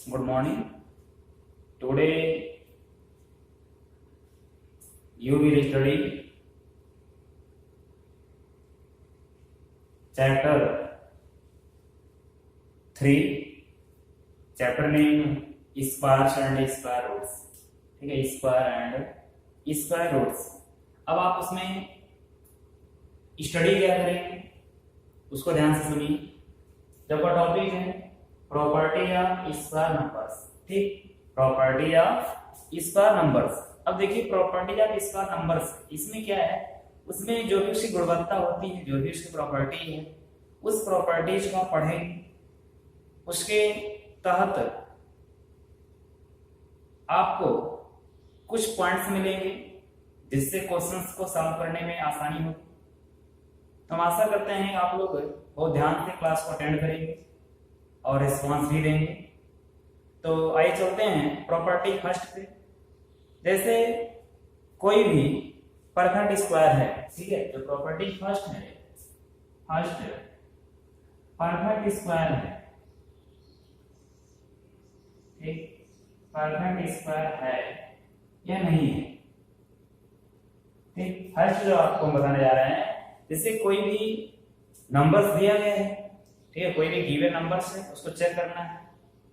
Good morning. Today you will study chapter 3. Chapter name squares and square roots. ठीक है, square and square roots. अब आप उसमें study क्या करेंगे उसको ध्यान से सुनिए. जब का टॉपिक है प्रॉपर्टी ऑफ स्क्वायर नंबर्स. ठीक, प्रॉपर्टी ऑफ स्क्वायर नंबर्स. अब देखिए प्रॉपर्टी ऑफ स्क्वायर नंबर्स, इसमें क्या है, उसमें जो भी उसकी गुणवत्ता होती है, जो भी उसकी प्रॉपर्टी है, उस प्रॉपर्टीज को पढ़ेंगे. उसके तहत आपको कुछ पॉइंट्स मिलेंगे जिससे क्वेश्चंस को सॉल्व करने में आसानी होगी. तो हम आशा करते हैं आप लोग बहुत ध्यान से क्लास को अटेंड करेंगे और रिस्पॉन्स भी देंगे. तो आइए चलते हैं प्रॉपर्टी फर्स्ट पे. जैसे कोई भी परफेक्ट स्क्वायर है, ठीक है, जो प्रॉपर्टी फर्स्ट परफेक्ट स्क्वायर है. ठीक, परफेक्ट स्क्वायर है या नहीं है. ठीक, फर्स्ट जो आपको बताने जा रहे हैं, जैसे कोई भी नंबर्स दिया गया है, ठीक है, कोई भी गिवन नंबर्स है, उसको चेक करना है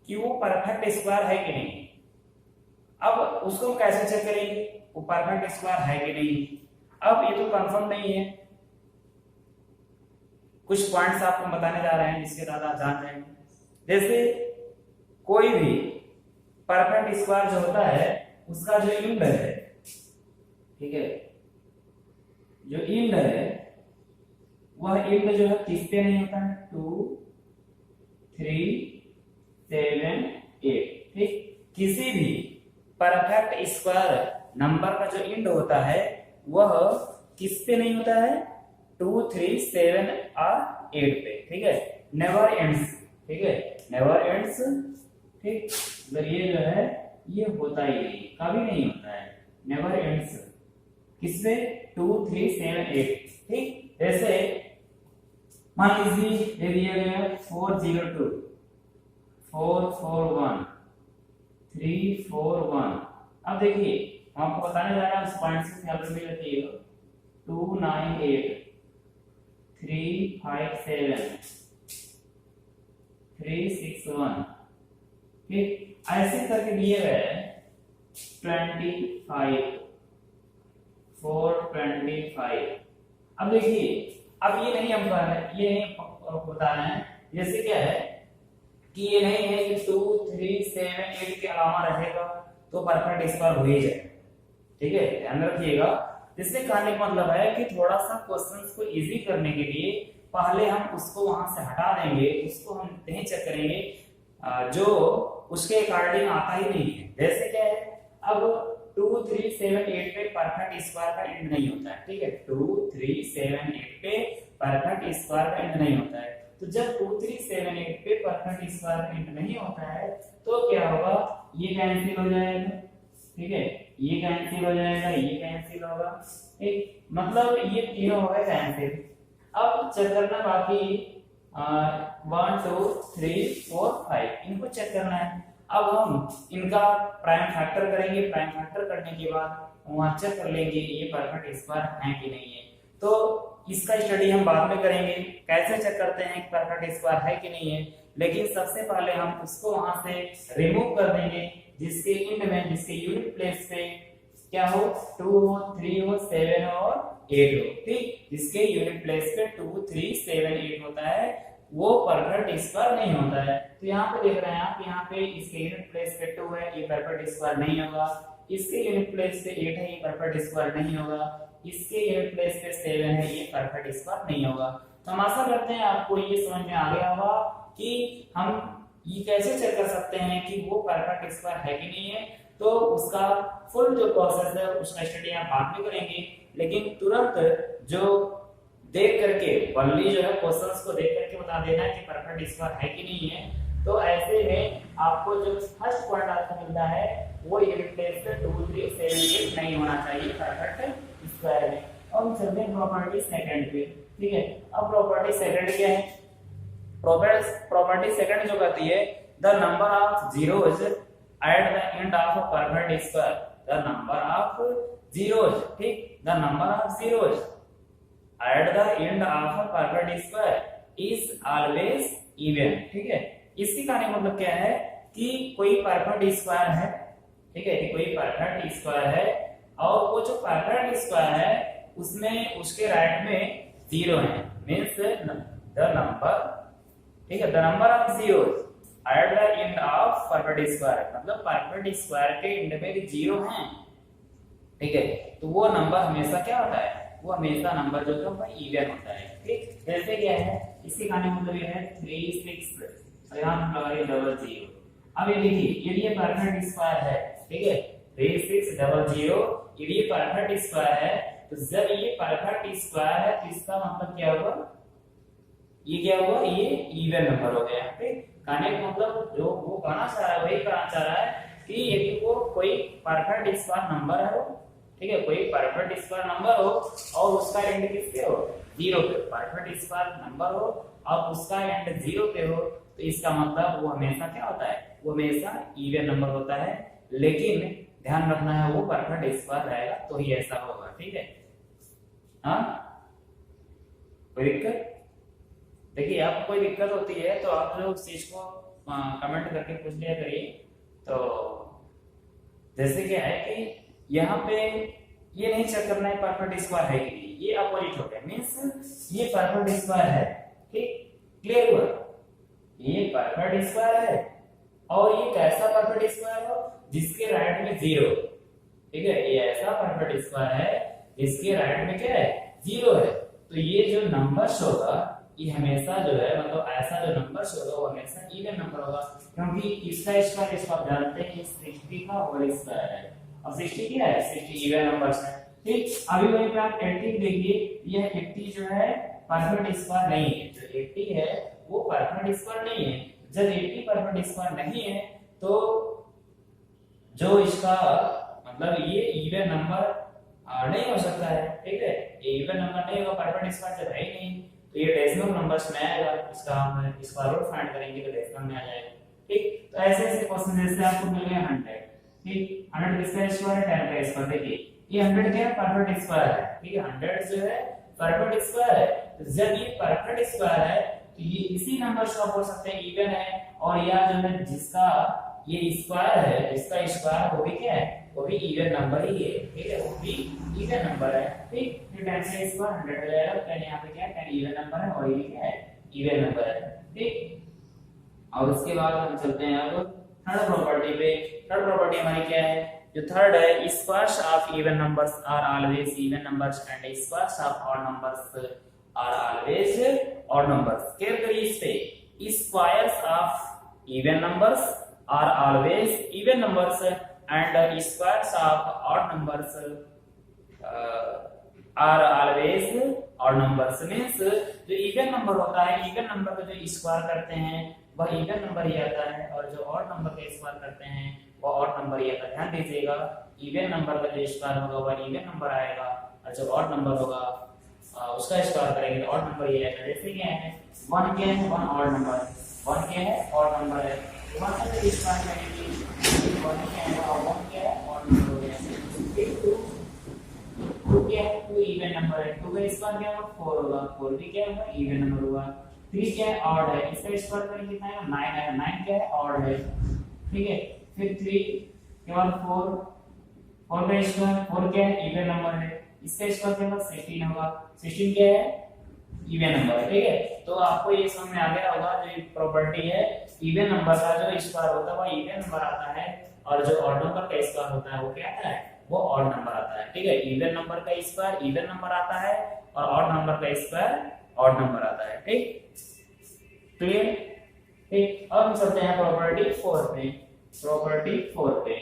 कि वो परफेक्ट स्क्वायर है कि नहीं. अब उसको कैसे चेक करेंगे वो परफेक्ट स्क्वायर है कि नहीं. अब ये तो कंफर्म नहीं है. कुछ पॉइंट्स आपको बताने जा रहे हैं जिसके बाद आप जान जाएंगे. जैसे कोई भी परफेक्ट स्क्वायर जो होता है उसका जो इंड है, ठीक है, जो इंड है वह इंड जो है किस पे नहीं होता है, 2 3 7 8. ठीक, किसी भी परफेक्ट स्क्वायर नंबर का जो इंड होता है वह किस पे नहीं होता है, 2 3 7 और 8 पे. ठीक है, नेवर एंड्स. ठीक है, नेवर एंड्स. ठीक, अगर ये जो है ये होता ही नहीं, कभी नहीं होता है, नेवर एंड्स. किससे, 2 3 7 8. ठीक, जैसे मान लीजिए दे दिया गया 402 4 4 1 3 4 1. अब देखिए हम आपको बताने जा रहा हूं, इस पॉइंट से यहां पर भी रहती है 2 9 8 3 5 7 3 6 1. ठीक, ऐसे करके दिए गए 25 4 25. अब देखिए, अब ये नहीं हम ये नहीं बता रहे हैं, जैसे क्या है कि ये नहीं है कि 2 3 7 8 के अलावा रहेगा तो परफेक्ट स्क्वायर हो ही जाएगा. ठीक है, ध्यान रखिएगा. इससे कहने का मतलब है कि थोड़ा सा क्वेश्चंस को इजी करने के लिए पहले हम उसको वहां से हटा देंगे, उसको हम नहीं चेक करेंगे जो उसके अकॉर्डिंग आता ही नहीं है. जैसे क्या है, अब 2 3 7 8 पे परफेक्ट स्क्वायर का इंड नहीं होता है. ठीक है, 2 3 7 8 पे परफेक्ट स्क्वायर का इंड नहीं होता है. तो जब 2 3 7 8 पे परफेक्ट स्क्वायर का इंड नहीं होता है तो क्या होगा, ये कैंसिल हो जाएगा. ठीक है, ये कैंसिल हो जाएगा, ये कैंसिल होगा. ठीक, मतलब ये तीनों हो गए कैंसिल. अब चेक करना बाकी 1 2 3 4 5 इनको चेक करना है. अब हम इनका प्राइम फैक्टर करेंगे. प्राइम फैक्टर करने के बाद वहां चेक कर लेंगे ये परफेक्ट स्क्वायर है कि नहीं है. तो इसका स्टडी हम बाद में करेंगे, कैसे चेक करते हैं कि परफेक्ट स्क्वायर है कि नहीं है. लेकिन सबसे पहले हम उसको वहां से रिमूव कर देंगे जिसके इंड में, जिसके यूनिट प्लेस पे क्या हो, 2 हो 3 हो 7 हो और 8 हो. ठीक, जिसके यूनिट प्लेस पे 2 3 7 8 होता है वो परफेक्ट स्क्वायर नहीं होता है. तो यहाँ पे देख रहे हैं आप, यहाँ पे इसके यूनिट प्लेस पे 2 है, ये परफेक्ट स्क्वायर नहीं होगा. इसके यूनिट प्लेस पे 8 है, ये परफेक्ट स्क्वायर नहीं होगा. इसके यूनिट प्लेस पे 7 है, ये परफेक्ट स्क्वायर नहीं होगा. तो हम आशा करते हैं आपको ये समझ में आ गया होगा कि हम ये कैसे चेक कर सकते हैं कि वो परफेक्ट स्क्वायर है कि नहीं है. तो उसका फुल जो प्रोसेस है उसका स्टडी हम बाद में करेंगे. लेकिन तुरंत जो देख करके वनली जो है क्वेश्चंस को देख करके बता देना है कि परफेक्ट स्क्वायर है कि नहीं है. तो ऐसे में आपको जो फर्स्ट पॉइंट आपको मिलता है वो यूनिट प्लेस पे 2 3 7 8 नहीं होना चाहिए परफेक्ट स्क्वायर में. और हम चलते हैं प्रॉपर्टी सेकंड पे. ठीक है, अब प्रॉपर्टी सेकंड क्या है, प्रॉपर्टी सेकंड जो कहती है the number of zeros at the end of a perfect square, the number of zeros, ठीक, the number of zeros at the end of a perfect square is always even, ठीक है। इसकी का मतलब क्या है कि कोई परफेक्ट स्क्वायर है, ठीक है, कि कोई परफेक्ट स्क्वायर है और वो जो परफेक्ट स्क्वायर है उसमें उसके राइट में जीरो है, मींस द नंबर, ठीक है, the number of zeros at the end of perfect square, मतलब परफेक्ट स्क्वायर के एंड में जीरो हैं, ठीक है, तो वो नंबर हमेशा क्या होता है, वो हमेशा नंबर जो होता है इवन होता है, ठीक। जैसे क्या है इसके कहने का मतलब ये है 3 6 और यहाँ हम लगा रहे डबल जीरो। अब ये देखिए ये परफेक्ट स्क्वायर है, ठीक है, 3 6 डबल जीरो, ये परफेक्ट स्क्वायर है, तो जब ये परफेक्ट स्क्वायर है तो इसका मतलब क्या होगा, ये क्या हुआ, ये इवन नंबर हो गया, ठीक। कहने का मतलब जो वो कहना चाह रहा है वही कहना चाह रहा है कि यदि वो कोई परफेक्ट स्क्वायर नंबर है, ठीक है, कोई परफेक्ट स्क्वायर नंबर हो और उसका एंड किसके हो, जीरो पे, परफेक्ट स्क्वायर नंबर हो और उसका एंड जीरो पे हो, तो इसका मतलब वो हमेशा क्या होता है, वो हमेशा इवन नंबर होता है, लेकिन ध्यान रखना है वो परफेक्ट स्क्वायर रहेगा तो ही ऐसा होगा, ठीक है। हाँ, कोई दिक्कत? देखिए आपको कोई दिक्कत होती है तो आप जो इस चीज को कमेंट करके पूछ लिया करिए। तो जैसे क्या है कि यहाँ पे ये नहीं चेक करना है परफेक्ट स्क्वायर है कि नहीं, ये अपोजिट हो गया, मींस ये परफेक्ट स्क्वायर है, ठीक, क्लियर हुआ, ये परफेक्ट स्क्वायर है और ये कैसा परफेक्ट स्क्वायर हो जिसके राइट में जीरो, ठीक है, ये ऐसा परफेक्ट स्क्वायर है जिसके राइट में क्या है, जीरो है, तो ये जो नंबर होगा ये हमेशा जो है मतलब ऐसा जो नंबर होगा वो हमेशा इवन नंबर होगा, क्योंकि इसका स्क्वायर इसको आप जानते हैं 60 का होल स्क्वायर है, अब 60 क्या है, 60 इवन नंबर्स है, ठीक। अभी वहीं पे आप 80 देखिए, यह 80 जो है परफेक्ट स्क्वायर नहीं है, जो 80 है वो परफेक्ट स्क्वायर नहीं है, जब 80 परफेक्ट स्क्वायर नहीं है तो जो इसका मतलब ये इवन नंबर नहीं हो सकता है, ठीक है, ये इवन नंबर नहीं होगा, परफेक्ट स्क्वायर जब है ही नहीं तो ये डेसिमल नंबर्स में आएगा, इसका हम स्क्वायर रूट फाइंड करेंगे तो डेसिमल में आ जाएगा, ठीक। तो ऐसे ऐसे क्वेश्चन जैसे आपको मिल गया 100, ठीक, 100 किसका स्क्वायर है, 10 का स्क्वायर, देखिए ये 100 क्या है, परफेक्ट स्क्वायर है, ठीक है, 100 जो है परफेक्ट स्क्वायर है, तो जब ये परफेक्ट स्क्वायर है तो ये इसी नंबर को आप बोल सकते हैं इवन है, और यह जो है जिसका ये स्क्वायर है, जिसका स्क्वायर वो भी क्या है, वो भी इवन नंबर ही है, ठीक है, वो भी इवन नंबर है, ठीक। फिर 10 का स्क्वायर 100 हो जाएगा, 10 यहाँ पे क्या है, 10 इवन नंबर है और ये क्या है, इवन नंबर है, ठीक। और उसके बाद हम चलते हैं अब थर्ड प्रॉपर्टी पे। थर्ड प्रॉपर्टी हमारी क्या है, जो थर्ड है, squares of even numbers are always even numbers and squares of odd numbers are always odd numbers. Care करिए इस पे, squares of even numbers are always even numbers and squares of odd numbers are always odd numbers. Means जो even number होता है, even number का जो square करते हैं वह इवन नंबर ही आता है, और जो ऑड नंबर का स्क्वायर करते हैं वो ऑड नंबर ही आता है। ध्यान दीजिएगा, इवन नंबर का जो स्क्वायर होगा वह इवन नंबर आएगा, और जो ऑड नंबर होगा उसका स्क्वायर करेंगे तो ऑड नंबर ही आएगा। जैसे क्या है, 1 क्या है, 1 ऑड नंबर है, 1 क्या है, ऑड नंबर है, 1 का जो स्क्वायर करेंगे 1 क्या है, और 1 क्या है, ऑड नंबर हो गया। फिर 2 क्या है, 2 इवन नंबर है, 2 का स्क्वायर क्या होगा, 4 होगा, 4 भी क्या होगा, इवन नंबर होगा। 3 क्या है, ऑड है, इसका स्क्वायर करेंगे कितना है, 9 है, 9 क्या है, ऑड है, ठीक है। फिर 3 के बाद 4 का स्क्वायर, 4 क्या है, इवन नंबर है, इसका स्क्वायर क्या होगा, 16 होगा, 16 क्या है, इवन नंबर है, ठीक है। तो आपको ये समझ में आ गया होगा, जो प्रॉपर्टी है इवन नंबर का जो स्क्वायर होता है वो इवन नंबर आता है, और जो ऑड नंबर का स्क्वायर होता है वो क्या आता है, वो ऑड नंबर आता है, ठीक है। इवन नंबर का स्क्वायर इवन नंबर आता है और ऑड नंबर का स्क्वायर ऑड नंबर आता है, ठीक, क्लियर, ठीक। अब हम चलते हैं प्रॉपर्टी 4 पे, प्रॉपर्टी 4 पे,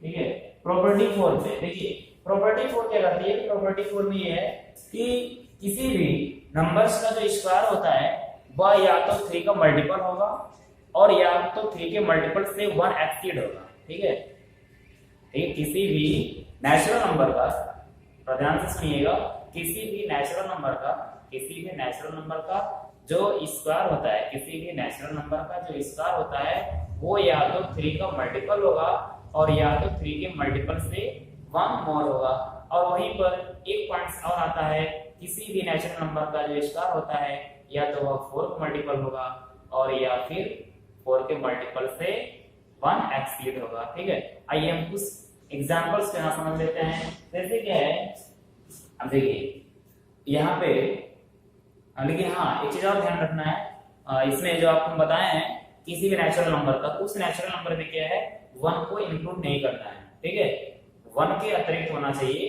ठीक है। प्रॉपर्टी 4 पे देखिए, प्रॉपर्टी 4 क्या करती है, प्रॉपर्टी 4 में ये है कि किसी भी नंबर्स का जो स्क्वायर होता है वह या तो 3 का मल्टीपल होगा और या तो 3 के मल्टीपल से 1 एक्सीड होगा, ठीक है। ठीक, किसी भी नेचुरल नंबर का, ध्यान से सुनिएगा, किसी भी नेचुरल नंबर का जो स्क्वायर होता है किसी भी नेचुरल नंबर का जो स्क्वायर होता है वो या तो 3 का मल्टीपल होगा और या तो 3 के मल्टीपल से 1 मोर होगा। और वहीं पर एक पॉइंट और आता है, किसी भी नेचुरल नंबर का जो स्क्वायर होता है या तो वह 4 का मल्टीपल होगा और या फिर 4 के मल्टीपल से 1 एक्सीड होगा। ठीक है, आइए हम कुछ एग्जांपल्स के यहाँ समझ लेते हैं। जैसे क्या है, अब देखिए यहाँ पे, लेकिन हाँ एक चीज और ध्यान रखना है, इसमें जो आपको बताए हैं किसी भी नेचुरल नंबर का, उस नेचुरल नंबर में क्या है 1 को इंक्लूड नहीं करना है। ठीक है, 1 के अतिरिक्त होना चाहिए,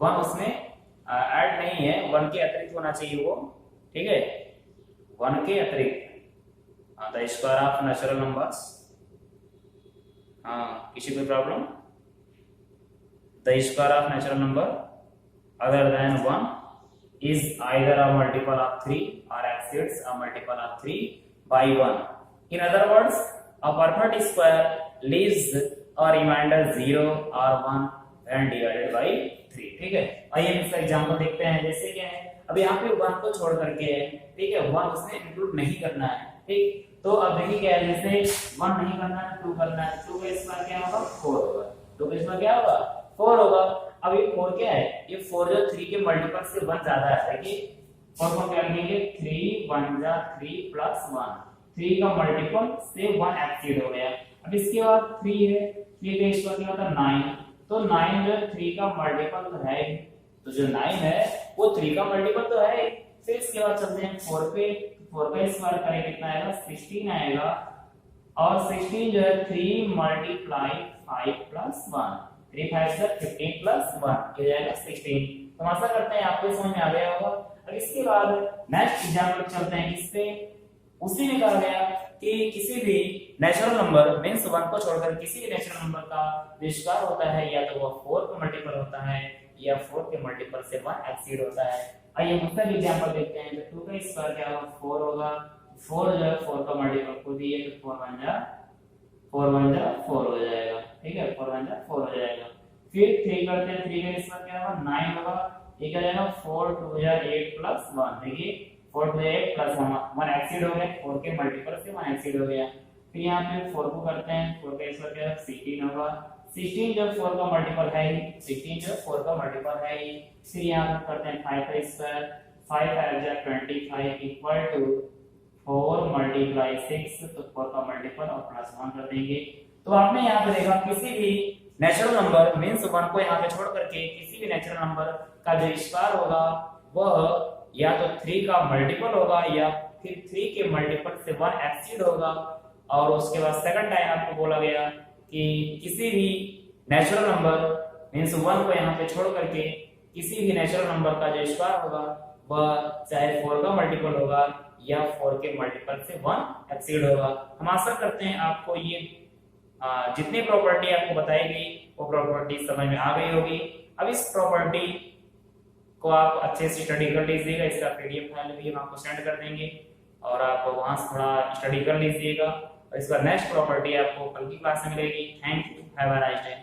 1 उसमें ऐड नहीं है, 1 के अतिरिक्त होना चाहिए वो। ठीक है, 1 के अतिरिक्त the square of natural numbers, किसी कोई problem, the square of natural number other than 1 is either a multiple of 3 or exceeds a multiple of 3 by 1. In other words, a perfect square leaves a remainder 0 or 1 when divided by 3. ठीक है, आइए इसका example देखते हैं। जैसे क्या है, अब यहाँ पे 1 को छोड़ करके है, ठीक है, 1 उसमें इंक्लूड नहीं करना है। ठीक, तो अब देखिए क्या है, जैसे 1 नहीं करना है 2 करना है, 2 का स्क्वायर क्या होगा 4 होगा, 2 का स्क्वायर क्या होगा 4 होगा। अब ये 4 क्या है, ये 4 जो 3 के मल्टीपल से 1 ज्यादा है, देखिए 4 को क्या लिखेंगे 3 1 जा 3 प्लस 1, 3 का मल्टीपल से 1 एक्सीड हो गया। अब इसके बाद 3 है, 3 का स्क्वायर क्या होता है 9, तो 9 जो 3 का मल्टीपल तो है, तो जो 9 है वो 3 का मल्टीपल तो है। फिर इसके बाद चलते हैं 4 पे, 4 का स्क्वायर करें कितना आएगा 16 आएगा, और 16 जो है 3 मल्टीप्लाई 5 प्लस 1, 3 5 से 15 प्लस 1 हो जाएगा 16। तो आशा करते हैं आपको समझ में आ गया होगा। अब इसके बाद नेक्स्ट एग्जांपल चलते हैं, किस पे, उसी में कहा गया कि किसी भी नेचुरल नंबर मींस 1 को छोड़कर किसी भी नेचुरल नंबर का जो स्क्वायर होता है या तो वह 4 का मल्टीपल होता है या 4 के मल्टीपल से 1 एक्सीड होता है। आइए दूसरा एग्जांपल देखते हैं। तो 2 का स्क्वायर क्या होगा 4 होगा, 4 जो है 4 का मल्टीपल को दिए तो 4 1 जा 4 हो जाएगा। ठीक है, 4 1 जा 4 हो जाएगा। फिर 3 करते हैं, 3 का स्क्वायर क्या होगा 9 होगा, ये क्या जाएगा 4 2 जा 8 प्लस 1, देखिए 4 2 8 प्लस 1 एक्सीड हो गया, 4 के मल्टीपल से 1 एक्सीड हो गया। फिर यहाँ पे 4 को करते हैं, 4 का स्क्वायर क्या है 16 होगा, 16 जो 4 का मल्टीपल है ही, 16 जो 4 का मल्टीपल है ही। फिर यहाँ पे करते हैं 5 का स्क्वायर, 5 5 जा 25 इक्वल टू 4 मल्टीप्लाई 6, तो 4 का मल्टीपल और प्लस 1 कर देंगे। तो आपने यहाँ पे देखा किसी भी नेचुरल नंबर मींस 1 को यहाँ पे छोड़ करके किसी भी नेचुरल नंबर का जो स्क्वायर होगा वह या तो 3 का मल्टीपल होगा या फिर 3 के मल्टीपल से 1 एक्सीड होगा। और उसके बाद सेकंड टाइम आपको बोला गया कि किसी भी नेचुरल नंबर मींस 1 को यहाँ पे छोड़ करके किसी भी नेचुरल नंबर का जो स्क्वायर होगा वह चाहे 4 का मल्टीपल होगा या 4 के मल्टीपल से 1 एक्सीड होगा। हम आशा करते हैं आपको ये जितनी प्रॉपर्टी आपको बताई गई वो प्रॉपर्टी समझ में आ गई होगी। अब इस प्रॉपर्टी को आप अच्छे से स्टडी कर लीजिएगा, इसका पीडीएफ फाइल भी हम आपको सेंड कर देंगे और आप वहां से थोड़ा स्टडी कर लीजिएगा। और इसका नेक्स्ट प्रॉपर्टी आपको कल की क्लास में मिलेगी। Thank you, have a nice day.